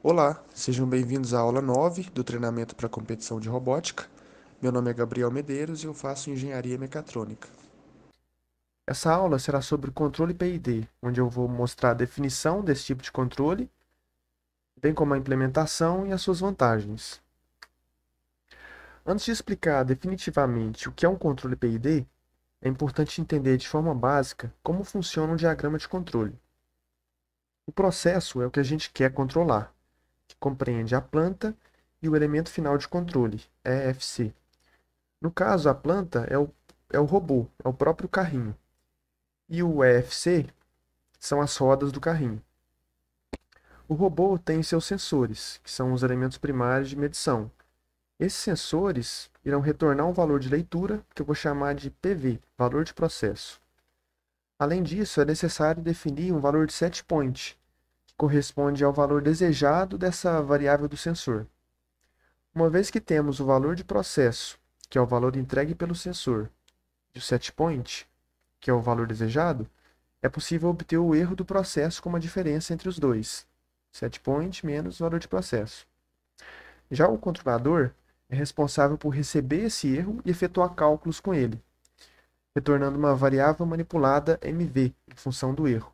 Olá, sejam bem-vindos à aula 9 do treinamento para competição de robótica. Meu nome é Gabriel Medeiros e eu faço engenharia mecatrônica. Essa aula será sobre controle PID, onde eu vou mostrar a definição desse tipo de controle, bem como a implementação e as suas vantagens. Antes de explicar definitivamente o que é um controle PID, é importante entender de forma básica como funciona um diagrama de controle. O processo é o que a gente quer controlar, que compreende a planta e o elemento final de controle, EFC. No caso, a planta é o robô, é o próprio carrinho. E o EFC são as rodas do carrinho. O robô tem seus sensores, que são os elementos primários de medição. Esses sensores irão retornar um valor de leitura, que eu vou chamar de PV, valor de processo. Além disso, é necessário definir um valor de set point, que corresponde ao valor desejado dessa variável do sensor. Uma vez que temos o valor de processo, que é o valor entregue pelo sensor, e o set point, que é o valor desejado, é possível obter o erro do processo com uma diferença entre os dois, set point menos valor de processo. Já o controlador é responsável por receber esse erro e efetuar cálculos com ele, retornando uma variável manipulada MV, em função do erro.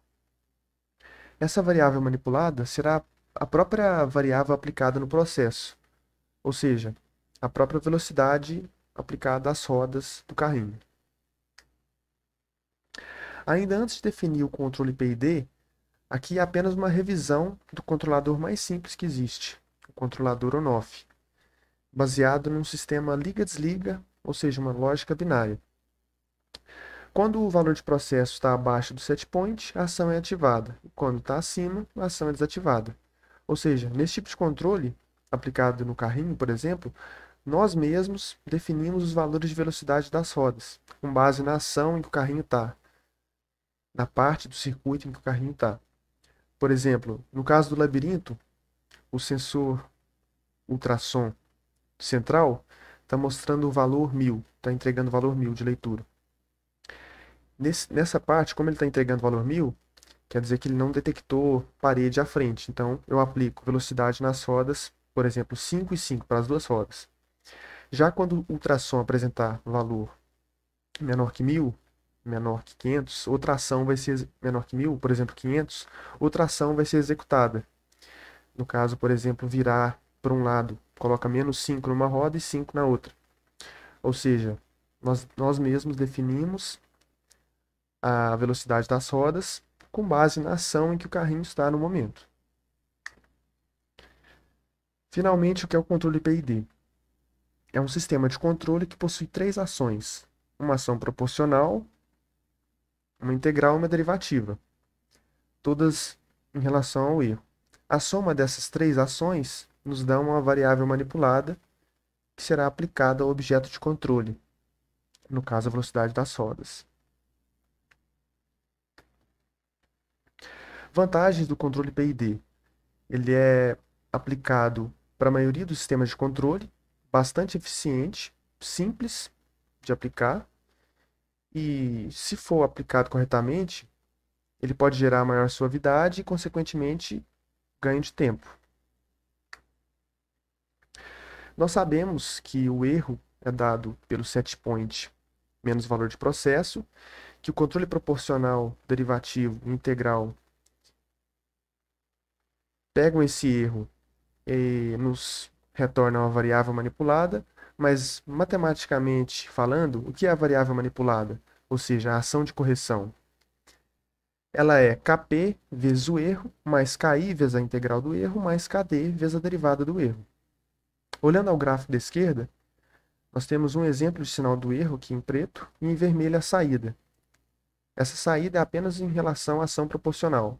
Essa variável manipulada será a própria variável aplicada no processo, ou seja, a própria velocidade aplicada às rodas do carrinho. Ainda antes de definir o controle PID, aqui é apenas uma revisão do controlador mais simples que existe, o controlador on-off, baseado num sistema liga-desliga, ou seja, uma lógica binária. Quando o valor de processo está abaixo do set point, a ação é ativada, e quando está acima, a ação é desativada. Ou seja, nesse tipo de controle, aplicado no carrinho, por exemplo, nós mesmos definimos os valores de velocidade das rodas, com base na ação em que o carrinho está, na parte do circuito em que o carrinho está. Por exemplo, no caso do labirinto, o sensor ultrassom central está mostrando o valor 1000, está entregando o valor 1000 de leitura. Nessa parte, como ele está entregando o valor 1000, quer dizer que ele não detectou parede à frente. Então, eu aplico velocidade nas rodas, por exemplo, 5 e 5 para as duas rodas. Já quando o ultrassom apresentar valor menor que 1000, menor que 500, outra ação vai ser menor que 1000, por exemplo, 500, outra ação vai ser executada. No caso, por exemplo, virar para um lado, coloca menos 5 numa roda e 5 na outra. Ou seja, nós mesmos definimos a velocidade das rodas com base na ação em que o carrinho está no momento. Finalmente, o que é o controle PID? É um sistema de controle que possui três ações: uma ação proporcional, uma integral e uma derivativa, todas em relação ao erro. A soma dessas três ações nos dá uma variável manipulada que será aplicada ao objeto de controle, no caso a velocidade das rodas. Vantagens do controle PID. Ele é aplicado para a maioria dos sistemas de controle, bastante eficiente, simples de aplicar, e se for aplicado corretamente, ele pode gerar maior suavidade e, consequentemente, ganho de tempo. Nós sabemos que o erro é dado pelo set point menos valor de processo, que o controle proporcional, derivativo e integral pegam esse erro e nos retornam a variável manipulada, mas matematicamente falando, o que é a variável manipulada? Ou seja, a ação de correção. Ela é Kp vezes o erro, mais Ki vezes a integral do erro, mais Kd vezes a derivada do erro. Olhando ao gráfico da esquerda, nós temos um exemplo de sinal do erro aqui em preto e em vermelho a saída. Essa saída é apenas em relação à ação proporcional.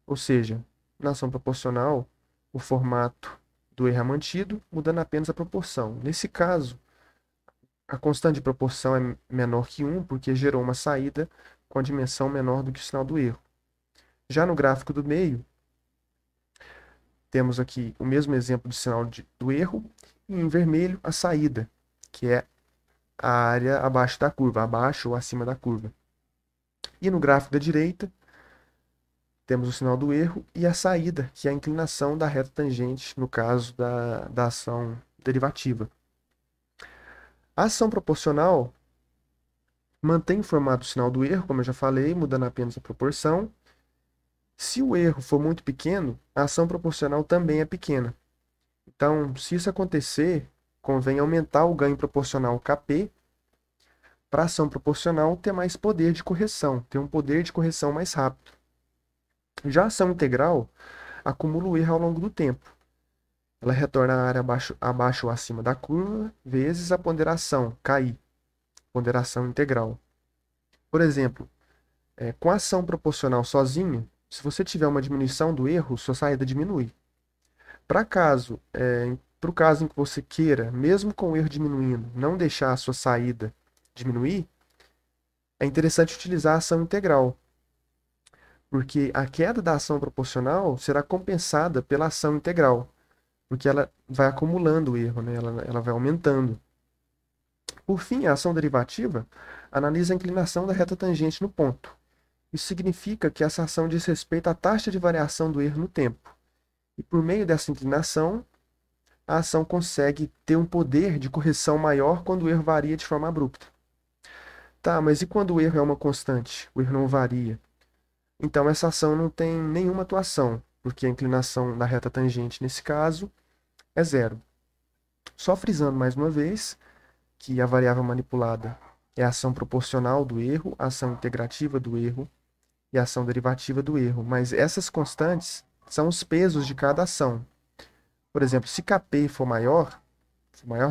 Ou seja, na ação proporcional, o formato do erro é mantido, mudando apenas a proporção. Nesse caso, a constante de proporção é menor que 1, porque gerou uma saída com a dimensão menor do que o sinal do erro. Já no gráfico do meio, temos aqui o mesmo exemplo de sinal do erro, e em vermelho a saída, que é a área abaixo da curva, abaixo ou acima da curva. E no gráfico da direita, temos o sinal do erro e a saída, que é a inclinação da reta tangente, no caso da ação derivativa. A ação proporcional mantém o formato do sinal do erro, como eu já falei, mudando apenas a proporção. Se o erro for muito pequeno, a ação proporcional também é pequena. Então, se isso acontecer, convém aumentar o ganho proporcional Kp para a ação proporcional ter mais poder de correção, ter um poder de correção mais rápido. Já a ação integral acumula o erro ao longo do tempo. Ela retorna a área abaixo ou acima da curva, vezes a ponderação, KI, ponderação integral. Por exemplo, com a ação proporcional sozinha, se você tiver uma diminuição do erro, sua saída diminui. Para o caso em que você queira, mesmo com o erro diminuindo, não deixar a sua saída diminuir, é interessante utilizar a ação integral, porque a queda da ação proporcional será compensada pela ação integral, porque ela vai acumulando o erro, né? Ela vai aumentando. Por fim, a ação derivativa analisa a inclinação da reta tangente no ponto. Isso significa que essa ação diz respeito à taxa de variação do erro no tempo. E por meio dessa inclinação, a ação consegue ter um poder de correção maior quando o erro varia de forma abrupta. Tá, mas e quando o erro é uma constante? O erro não varia. Então essa ação não tem nenhuma atuação, porque a inclinação da reta tangente, nesse caso, é zero. Só frisando mais uma vez que a variável manipulada é a ação proporcional do erro, a ação integrativa do erro e a ação derivativa do erro. Mas essas constantes são os pesos de cada ação. Por exemplo, se Kp for maior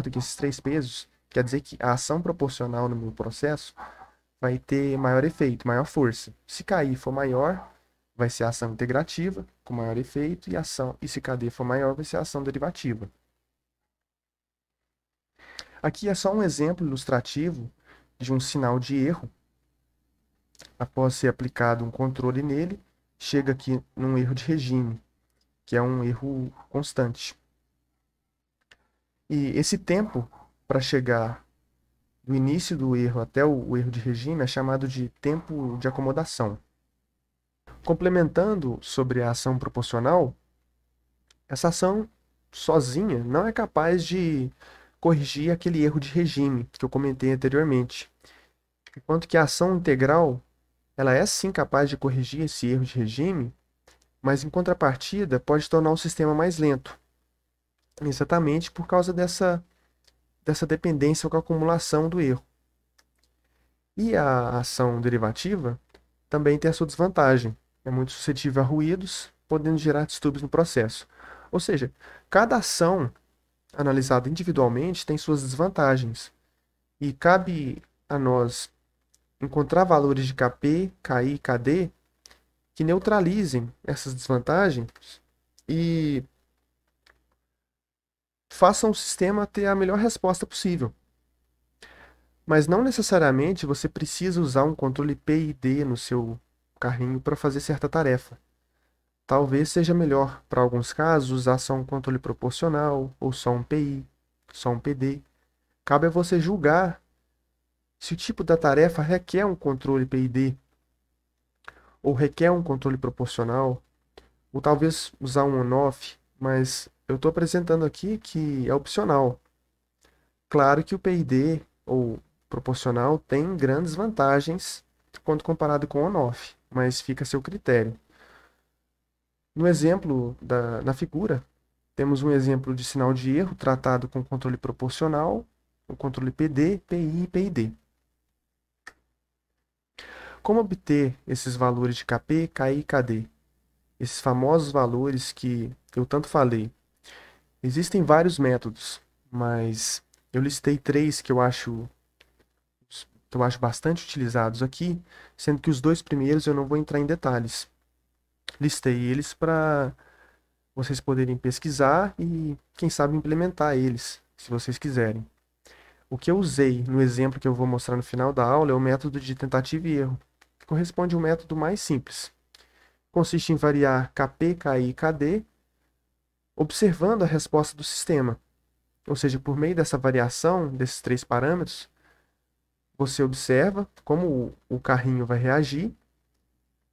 do que esses três pesos, quer dizer que a ação proporcional no meu processo vai ter maior efeito, maior força. Se Ki for maior, vai ser a ação integrativa, com maior efeito, e se Kd for maior, vai ser a ação derivativa. Aqui é só um exemplo ilustrativo de um sinal de erro. Após ser aplicado um controle nele, chega aqui num erro de regime, que é um erro constante. E esse tempo para chegar do início do erro até o erro de regime é chamado de tempo de acomodação. Complementando sobre a ação proporcional, essa ação sozinha não é capaz de corrigir aquele erro de regime que eu comentei anteriormente. Enquanto que a ação integral, ela é sim capaz de corrigir esse erro de regime, mas em contrapartida pode tornar o sistema mais lento. Exatamente por causa dessa dependência com a acumulação do erro. E a ação derivativa também tem a sua desvantagem. É muito suscetível a ruídos, podendo gerar distúrbios no processo. Ou seja, cada ação analisada individualmente tem suas desvantagens. E cabe a nós encontrar valores de Kp, Ki e Kd que neutralizem essas desvantagens e façam o sistema ter a melhor resposta possível. Mas não necessariamente você precisa usar um controle PID no seu carrinho para fazer certa tarefa. Talvez seja melhor, para alguns casos, usar só um controle proporcional, ou só um PI, só um PD. Cabe a você julgar se o tipo da tarefa requer um controle PID, ou requer um controle proporcional, ou talvez usar um on-off, mas eu estou apresentando aqui que é opcional. Claro que o PID ou proporcional tem grandes vantagens quando comparado com o on-off, mas fica a seu critério. No exemplo, na figura, temos um exemplo de sinal de erro tratado com controle proporcional, o controle PD, PI e PID. Como obter esses valores de Kp, Ki e Kd? Esses famosos valores que eu tanto falei. Existem vários métodos, mas eu listei três que eu acho bastante utilizados aqui, sendo que os dois primeiros eu não vou entrar em detalhes. Listei eles para vocês poderem pesquisar e, quem sabe, implementar eles, se vocês quiserem. O que eu usei no exemplo que eu vou mostrar no final da aula é o método de tentativa e erro, que corresponde ao método mais simples. Consiste em variar Kp, Ki e Kd, observando a resposta do sistema. Ou seja, por meio dessa variação desses três parâmetros, você observa como o carrinho vai reagir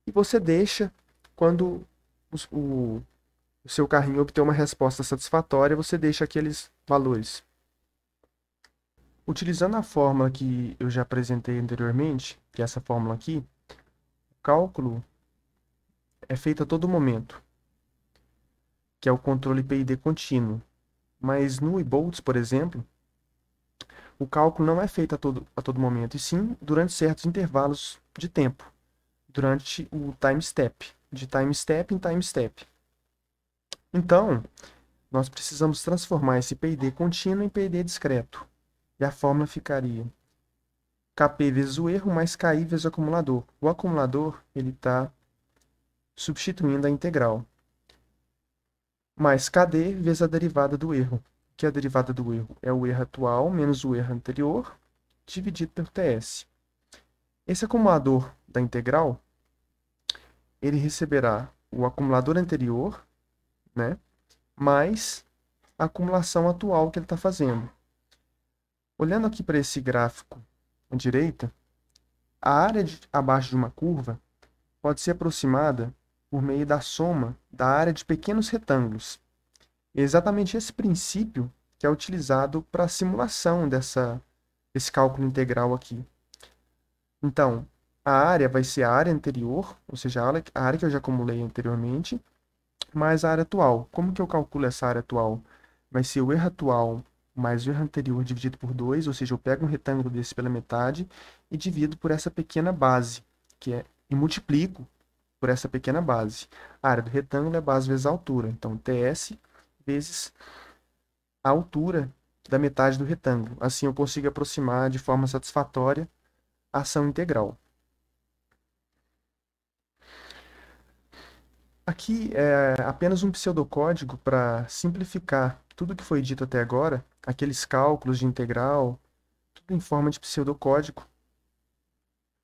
e você deixa Quando o seu carrinho obter uma resposta satisfatória, você deixa aqueles valores. Utilizando a fórmula que eu já apresentei anteriormente, que é essa fórmula aqui, o cálculo é feito a todo momento, que é o controle PID contínuo. Mas no eBoltz, por exemplo, o cálculo não é feito a todo momento, e sim durante certos intervalos de tempo, durante o time step, de time step em time step. Então, nós precisamos transformar esse PID contínuo em PID discreto. E a fórmula ficaria Kp vezes o erro mais Ki vezes o acumulador. O acumulador ele está substituindo a integral. Mais Kd vezes a derivada do erro. Que a derivada do erro é o erro atual menos o erro anterior, dividido pelo Ts. Esse acumulador da integral, ele receberá o acumulador anterior, né, mais a acumulação atual que ele está fazendo. Olhando aqui para esse gráfico à direita, a área abaixo de uma curva pode ser aproximada por meio da soma da área de pequenos retângulos. É exatamente esse princípio que é utilizado para a simulação desse cálculo integral aqui. Então, a área vai ser a área anterior, ou seja, a área que eu já acumulei anteriormente, mais a área atual. Como que eu calculo essa área atual? Vai ser o erro atual mais o erro anterior dividido por 2, ou seja, eu pego um retângulo desse pela metade e divido por essa pequena base, e multiplico por essa pequena base. A área do retângulo é base vezes a altura, então Ts vezes a altura da metade do retângulo. Assim eu consigo aproximar de forma satisfatória a ação integral. Aqui é apenas um pseudocódigo para simplificar tudo que foi dito até agora, aqueles cálculos de integral, tudo em forma de pseudocódigo,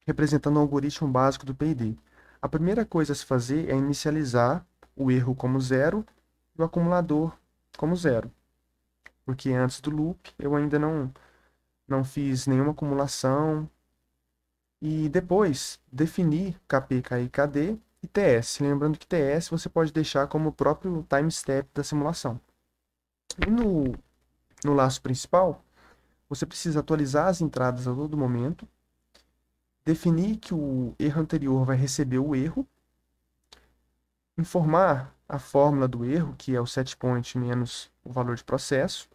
representando o algoritmo básico do PID. A primeira coisa a se fazer é inicializar o erro como zero e o acumulador como zero, porque antes do loop eu ainda não fiz nenhuma acumulação, e depois definir Kp, Ki, Kd e Ts. Lembrando que Ts você pode deixar como o próprio time step da simulação. E no laço principal, você precisa atualizar as entradas a todo momento, definir que o erro anterior vai receber o erro, informar a fórmula do erro, que é o setPoint menos o valor de processo,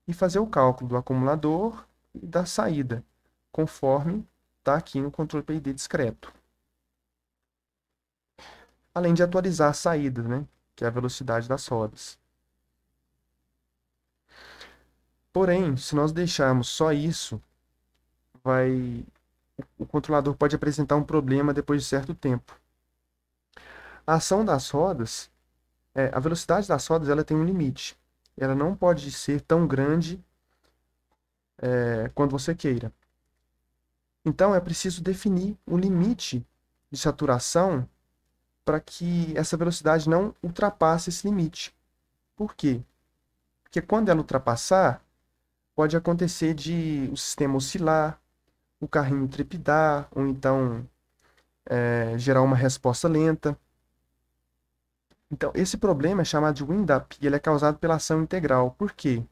e fazer o cálculo do acumulador e da saída, conforme está aqui no controle PID discreto. Além de atualizar a saída, né, que é a velocidade das rodas. Porém, se nós deixarmos só isso, o controlador pode apresentar um problema depois de certo tempo. A ação das rodas, a velocidade das rodas ela tem um limite. Ela não pode ser tão grande quanto você queira. Então, é preciso definir um limite de saturação para que essa velocidade não ultrapasse esse limite. Por quê? Porque quando ela ultrapassar, pode acontecer de o sistema oscilar, o carrinho trepidar, ou então gerar uma resposta lenta. Então, esse problema é chamado de wind-up, e ele é causado pela ação integral. Por quê?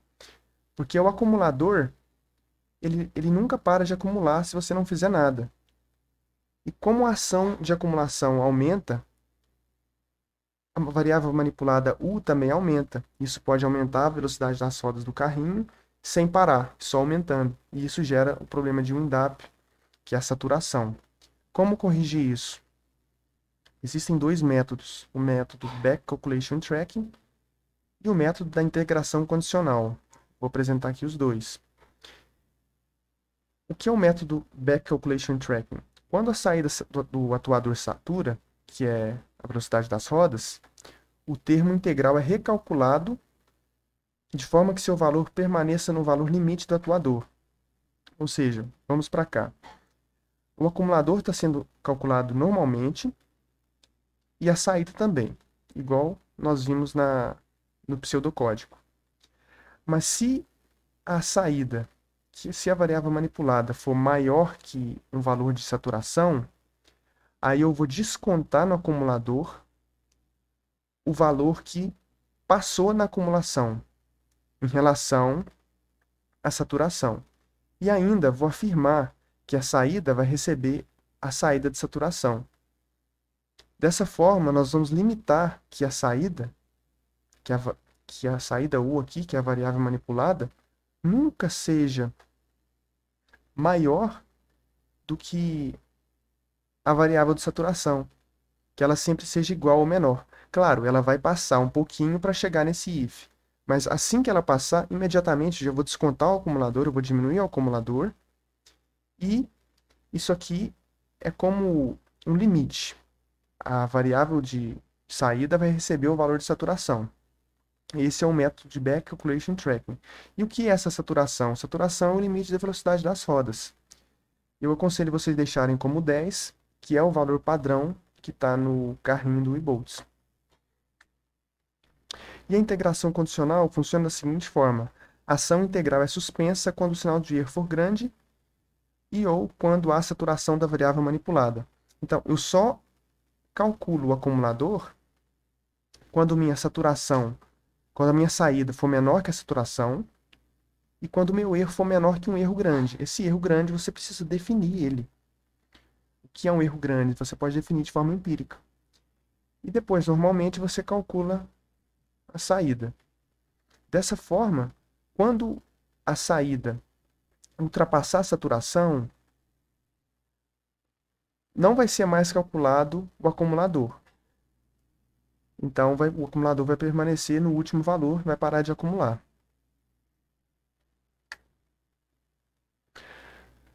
Porque o acumulador, ele nunca para de acumular se você não fizer nada. E como a ação de acumulação aumenta, a variável manipulada U também aumenta. Isso pode aumentar a velocidade das rodas do carrinho sem parar, só aumentando. E isso gera o problema de wind-up, que é a saturação. Como corrigir isso? Existem dois métodos, o método Back Calculation Tracking e o método da integração condicional. Vou apresentar aqui os dois. O que é o método Back Calculation Tracking? Quando a saída do atuador satura, que é a velocidade das rodas, o termo integral é recalculado de forma que seu valor permaneça no valor limite do atuador. Ou seja, vamos para cá. O acumulador está sendo calculado normalmente e a saída também, igual nós vimos no pseudocódigo. Mas se a saída, se a variável manipulada for maior que um valor de saturação, aí eu vou descontar no acumulador o valor que passou na acumulação em relação à saturação. E ainda vou afirmar que a saída vai receber a saída de saturação. Dessa forma, nós vamos limitar que a saída, que a saída U aqui, que é a variável manipulada, nunca seja maior do que a variável de saturação, que ela sempre seja igual ou menor. Claro, ela vai passar um pouquinho para chegar nesse if, mas assim que ela passar, imediatamente eu já vou descontar o acumulador, eu vou diminuir o acumulador, e isso aqui é como um limite. A variável de saída vai receber o valor de saturação. Esse é o método de Back Calculation Tracking. E o que é essa saturação? Saturação é o limite da velocidade das rodas. Eu aconselho vocês deixarem como 10, que é o valor padrão que está no carrinho do eBoltz. E a integração condicional funciona da seguinte forma. A ação integral é suspensa quando o sinal de erro for grande e ou quando há saturação da variável manipulada. Então, eu só calculo o acumulador quando quando a minha saída for menor que a saturação e quando o meu erro for menor que um erro grande. Esse erro grande você precisa definir ele. O que é um erro grande? Você pode definir de forma empírica. E depois, normalmente, você calcula a saída. Dessa forma, quando a saída ultrapassar a saturação, não vai ser mais calculado o acumulador. Então, o acumulador vai permanecer no último valor, vai parar de acumular.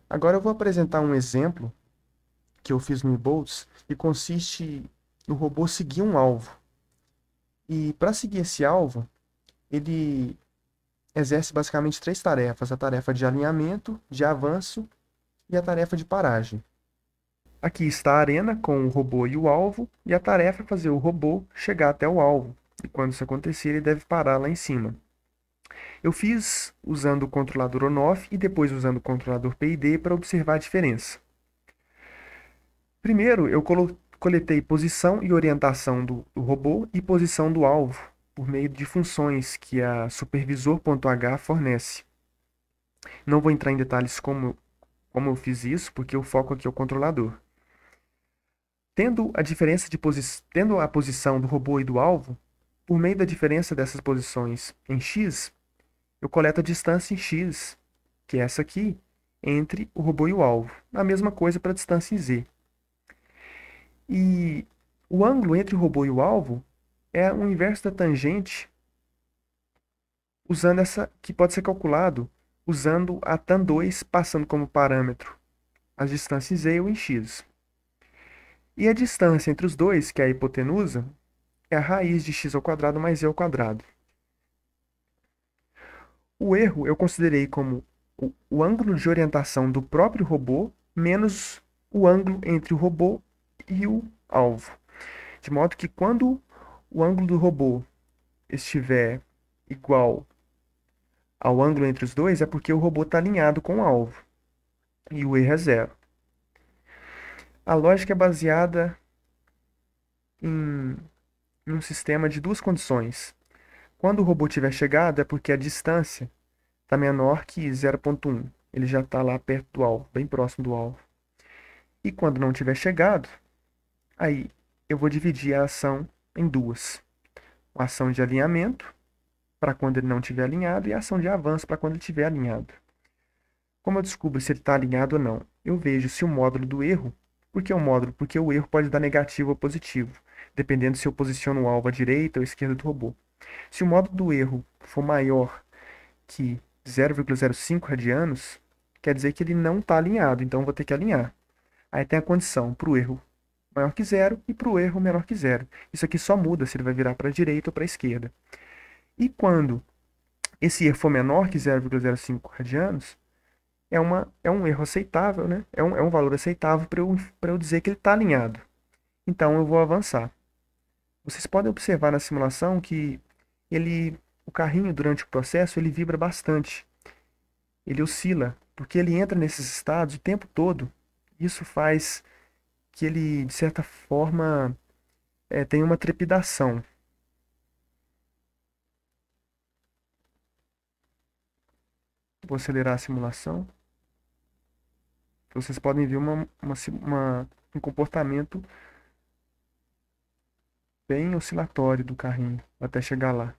Agora eu vou apresentar um exemplo que eu fiz no eBoltz, que consiste no robô seguir um alvo. E para seguir esse alvo, ele exerce basicamente 3 tarefas: a tarefa de alinhamento, de avanço e a tarefa de paragem. Aqui está a arena com o robô e o alvo, e a tarefa é fazer o robô chegar até o alvo. E quando isso acontecer, ele deve parar lá em cima. Eu fiz usando o controlador on-off e depois usando o controlador PID para observar a diferença. Primeiro, eu coletei posição e orientação do robô e posição do alvo, por meio de funções que a supervisor.h fornece. Não vou entrar em detalhes como eu fiz isso, porque o foco aqui é o controlador. Tendo a posição do robô e do alvo, por meio da diferença dessas posições em x, eu coleto a distância em x, que é essa aqui, entre o robô e o alvo. A mesma coisa para a distância em z. E o ângulo entre o robô e o alvo é o inverso da tangente, que pode ser calculado usando a tan2 passando como parâmetro as distâncias z ou em x. E a distância entre os dois, que é a hipotenusa, é a raiz de x ao quadrado mais z ao quadrado. O erro eu considerei como o ângulo de orientação do próprio robô menos o ângulo entre o robô e o alvo. De modo que quando o ângulo do robô estiver igual ao ângulo entre os dois, é porque o robô está alinhado com o alvo. E o erro é zero. A lógica é baseada em um sistema de duas condições. Quando o robô tiver chegado, é porque a distância está menor que 0,1. Ele já está lá perto do alvo, bem próximo do alvo. E quando não tiver chegado, aí eu vou dividir a ação em duas. A ação de alinhamento, para quando ele não estiver alinhado, e a ação de avanço, para quando ele estiver alinhado. Como eu descubro se ele está alinhado ou não? Eu vejo se o módulo do erro... Por que o módulo? Porque o erro pode dar negativo ou positivo, dependendo se eu posiciono o alvo à direita ou à esquerda do robô. Se o módulo do erro for maior que 0,05 radianos, quer dizer que ele não está alinhado, então eu vou ter que alinhar. Aí tem a condição para o erro maior que zero e para o erro menor que zero. Isso aqui só muda se ele vai virar para a direita ou para a esquerda. E quando esse erro for menor que 0,05 radianos, é um erro aceitável, né? É um valor aceitável para eu dizer que ele está alinhado. Então eu vou avançar. Vocês podem observar na simulação que o carrinho, durante o processo, ele vibra bastante. Ele oscila, porque ele entra nesses estados o tempo todo. Isso faz que ele, de certa forma, tenha uma trepidação. Vou acelerar a simulação. Então, vocês podem ver um comportamento bem oscilatório do carrinho até chegar lá.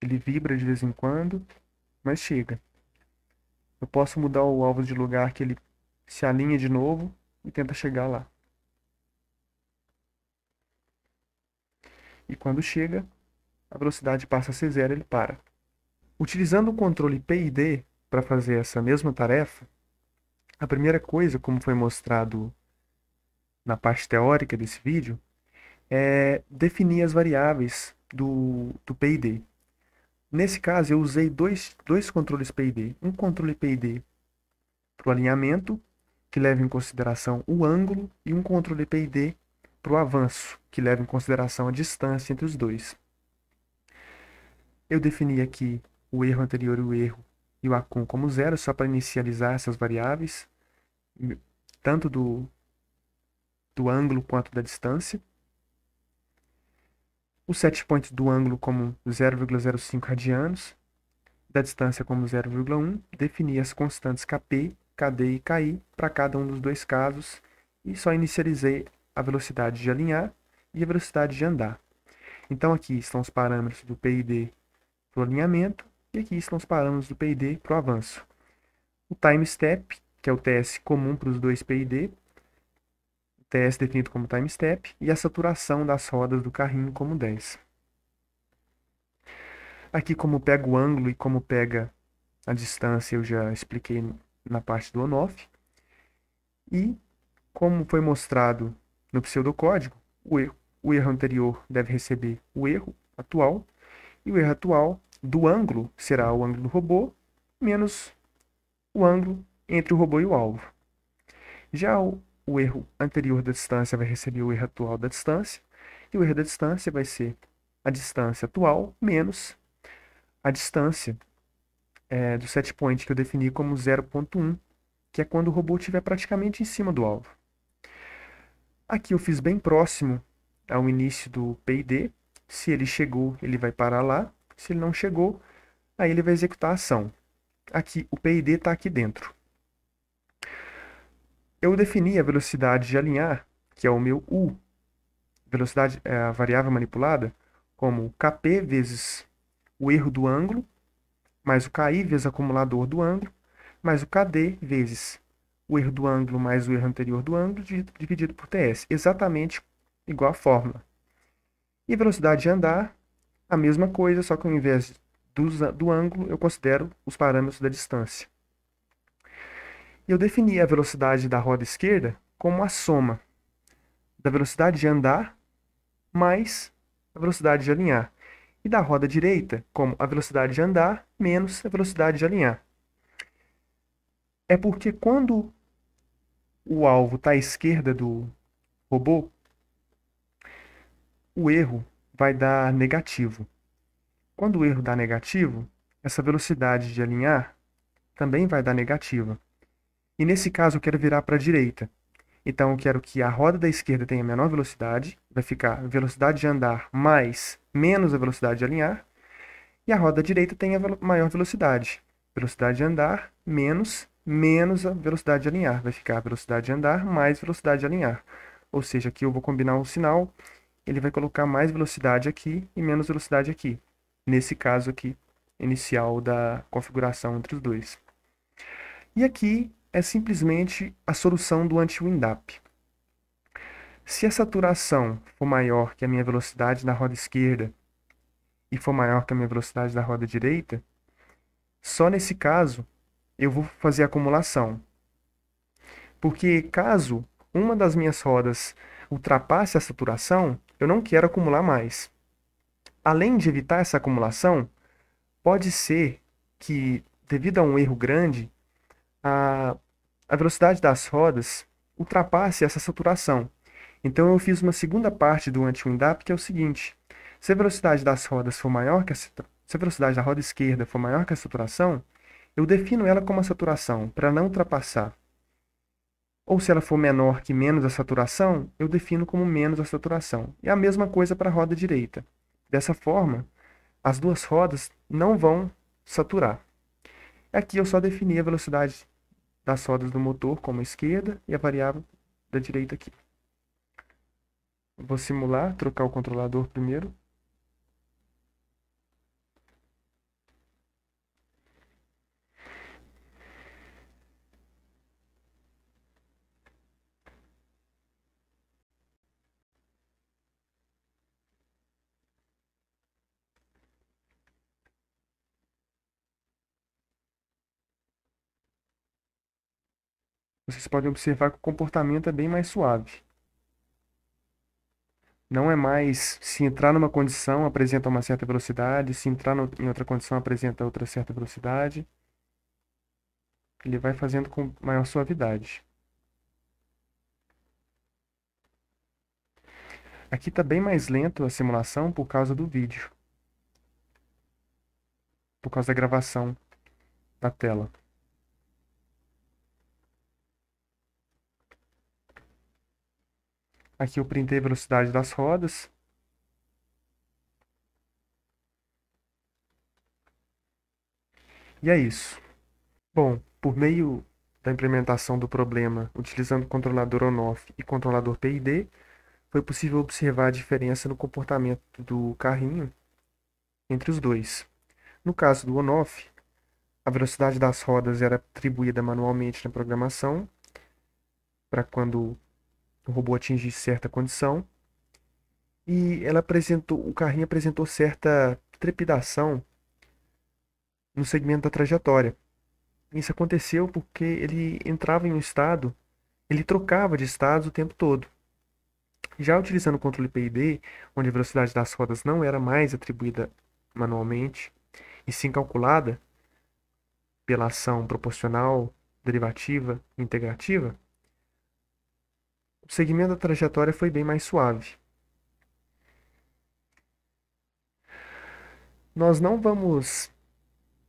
Ele vibra de vez em quando, mas chega. Eu posso mudar o alvo de lugar que ele se alinha de novo e tenta chegar lá. E quando chega, a velocidade passa a ser zero, ele para. Utilizando o controle PID para fazer essa mesma tarefa, a primeira coisa, como foi mostrado na parte teórica desse vídeo, é definir as variáveis do PID. Nesse caso, eu usei dois controles PID. Um controle PID para o alinhamento, que leva em consideração o ângulo, e um controle PID para o avanço, que leva em consideração a distância entre os dois. Eu defini aqui o erro anterior e o acum como zero, só para inicializar essas variáveis, tanto do ângulo quanto da distância. O set point do ângulo como 0,05 radianos, da distância como 0,1, defini as constantes Kp, Kd e Ki para cada um dos dois casos e só inicializei a velocidade de alinhar e a velocidade de andar. Então aqui estão os parâmetros do PID para o alinhamento e aqui estão os parâmetros do PID para o avanço. O time step, que é o TS comum para os dois PID, o TS definido como time step, e a saturação das rodas do carrinho como 10. Aqui como pega o ângulo e como pega a distância eu já expliquei na parte do on-off. E como foi mostrado no pseudocódigo, o erro anterior deve receber o erro atual, e o erro atual do ângulo será o ângulo do robô menos o ângulo entre o robô e o alvo. Já o erro anterior da distância vai receber o erro atual da distância, e o erro da distância vai ser a distância atual menos a distância do set point que eu defini como 0,1, que é quando o robô estiver praticamente em cima do alvo. Aqui eu fiz bem próximo ao início do PID. Se ele chegou, ele vai parar lá. Se ele não chegou, aí ele vai executar a ação. Aqui, o PID está aqui dentro. Eu defini a velocidade de alinhar, que é o meu U, velocidade é a variável manipulada, como Kp vezes o erro do ângulo, mais o Ki vezes o acumulador do ângulo, mais o Kd vezes o erro do ângulo mais o erro anterior do ângulo dividido por TS. Exatamente igual a fórmula. E velocidade de andar, a mesma coisa, só que ao invés do ângulo, eu considero os parâmetros da distância. Eu defini a velocidade da roda esquerda como a soma da velocidade de andar mais a velocidade de alinhar. E da roda direita como a velocidade de andar menos a velocidade de alinhar. É porque quando o alvo está à esquerda do robô, o erro vai dar negativo. Quando o erro dá negativo, essa velocidade de alinhar também vai dar negativa. E nesse caso eu quero virar para a direita. Então eu quero que a roda da esquerda tenha menor velocidade, vai ficar velocidade de andar mais menos a velocidade de alinhar, e a roda direita tenha maior velocidade. Velocidade de andar menos a velocidade de alinhar, vai ficar velocidade de andar mais velocidade de alinhar. Ou seja, aqui eu vou combinar um sinal, ele vai colocar mais velocidade aqui e menos velocidade aqui. Nesse caso aqui, inicial da configuração entre os dois. E aqui é simplesmente a solução do anti-wind-up. Se a saturação for maior que a minha velocidade na roda esquerda e for maior que a minha velocidade da roda direita, só nesse caso eu vou fazer a acumulação. Porque caso uma das minhas rodas ultrapasse a saturação, eu não quero acumular mais. Além de evitar essa acumulação, pode ser que, devido a um erro grande, a velocidade das rodas ultrapasse essa saturação. Então eu fiz uma segunda parte do anti-wind-up, que é o seguinte: se a velocidade das rodas for maior que se a velocidade da roda esquerda for maior que a saturação, eu defino ela como a saturação, para não ultrapassar. Ou se ela for menor que menos a saturação, eu defino como menos a saturação. E a mesma coisa para a roda direita. Dessa forma, as duas rodas não vão saturar. Aqui eu só defini a velocidade das rodas do motor como a esquerda e a variável da direita aqui. Vou simular, trocar o controlador primeiro. Vocês podem observar que o comportamento é bem mais suave. Não é mais, se entrar numa condição, apresenta uma certa velocidade, se entrar em outra condição, apresenta outra certa velocidade. Ele vai fazendo com maior suavidade. Aqui está bem mais lento a simulação por causa do vídeo, por causa da gravação da tela. Aqui eu printei a velocidade das rodas. E é isso. Bom, por meio da implementação do problema utilizando o controlador on-off e controlador PID, foi possível observar a diferença no comportamento do carrinho entre os dois. No caso do on-off, a velocidade das rodas era atribuída manualmente na programação, para quando o robô atingisse certa condição, e o carrinho apresentou certa trepidação no segmento da trajetória. Isso aconteceu porque ele entrava em um estado, ele trocava de estados o tempo todo. Já utilizando o controle PID, onde a velocidade das rodas não era mais atribuída manualmente, e sim calculada pela ação proporcional, derivativa e integrativa, o segmento da trajetória foi bem mais suave. Nós não vamos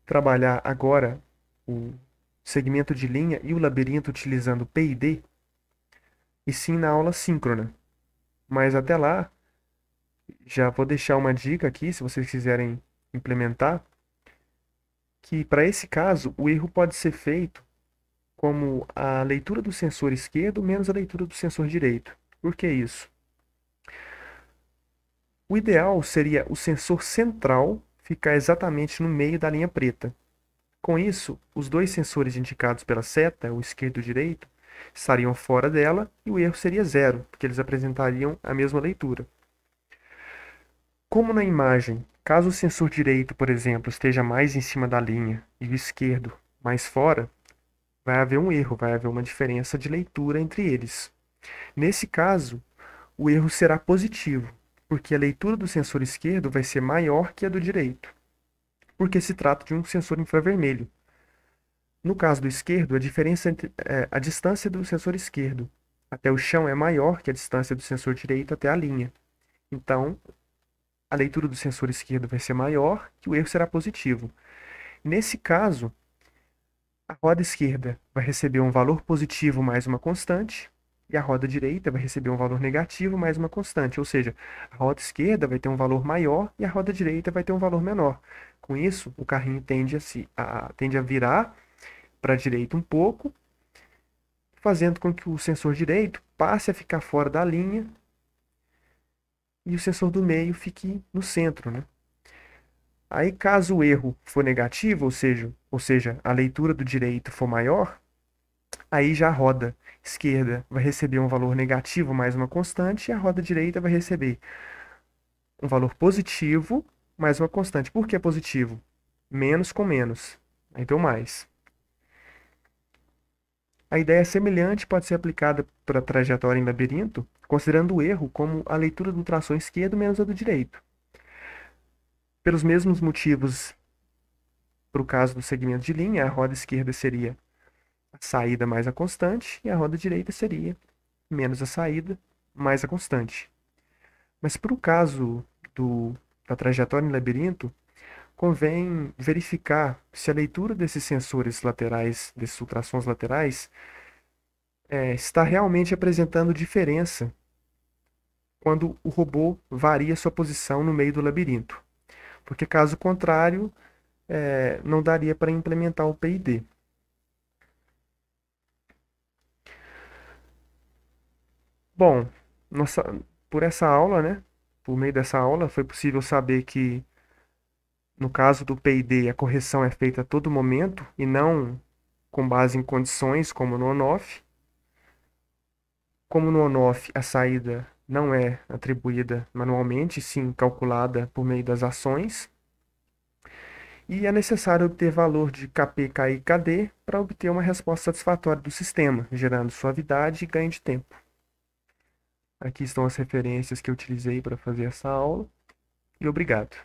trabalhar agora o segmento de linha e o labirinto utilizando PID, e sim na aula síncrona. Mas até lá, já vou deixar uma dica aqui, se vocês quiserem implementar, que para esse caso o erro pode ser feito como a leitura do sensor esquerdo menos a leitura do sensor direito. Por que isso? O ideal seria o sensor central ficar exatamente no meio da linha preta. Com isso, os dois sensores indicados pela seta, o esquerdo e o direito, estariam fora dela e o erro seria zero, porque eles apresentariam a mesma leitura. Como na imagem, caso o sensor direito, por exemplo, esteja mais em cima da linha e o esquerdo mais fora, vai haver um erro, vai haver uma diferença de leitura entre eles. Nesse caso, o erro será positivo, porque a leitura do sensor esquerdo vai ser maior que a do direito, porque se trata de um sensor infravermelho. No caso do esquerdo, a distância do sensor esquerdo até o chão é maior que a distância do sensor direito até a linha. Então, a leitura do sensor esquerdo vai ser maior, que o erro será positivo. Nesse caso, a roda esquerda vai receber um valor positivo mais uma constante, e a roda direita vai receber um valor negativo mais uma constante. Ou seja, a roda esquerda vai ter um valor maior e a roda direita vai ter um valor menor. Com isso, o carrinho tende a virar para a direita um pouco, fazendo com que o sensor direito passe a ficar fora da linha e o sensor do meio fique no centro, né? Aí, caso o erro for negativo, ou seja, a leitura do direito for maior, aí já a roda esquerda vai receber um valor negativo mais uma constante e a roda direita vai receber um valor positivo mais uma constante. Por que positivo? Menos com menos. Aí deu mais. A ideia semelhante pode ser aplicada para a trajetória em labirinto, considerando o erro como a leitura do tração esquerdo menos a do direito. Pelos mesmos motivos, para o caso do segmento de linha, a roda esquerda seria a saída mais a constante e a roda direita seria menos a saída mais a constante. Mas para o caso da trajetória em labirinto, convém verificar se a leitura desses sensores laterais, desses ultrassons laterais, está realmente apresentando diferença quando o robô varia sua posição no meio do labirinto. Porque caso contrário, não daria para implementar o PID. Bom, nossa, por essa aula, né? Por meio dessa aula, foi possível saber que, no caso do PID, a correção é feita a todo momento e não com base em condições, como no on-off. Como no on-off, a saída não é atribuída manualmente, sim calculada por meio das ações. E é necessário obter valor de Kp, Ki e Kd para obter uma resposta satisfatória do sistema, gerando suavidade e ganho de tempo. Aqui estão as referências que eu utilizei para fazer essa aula e obrigado.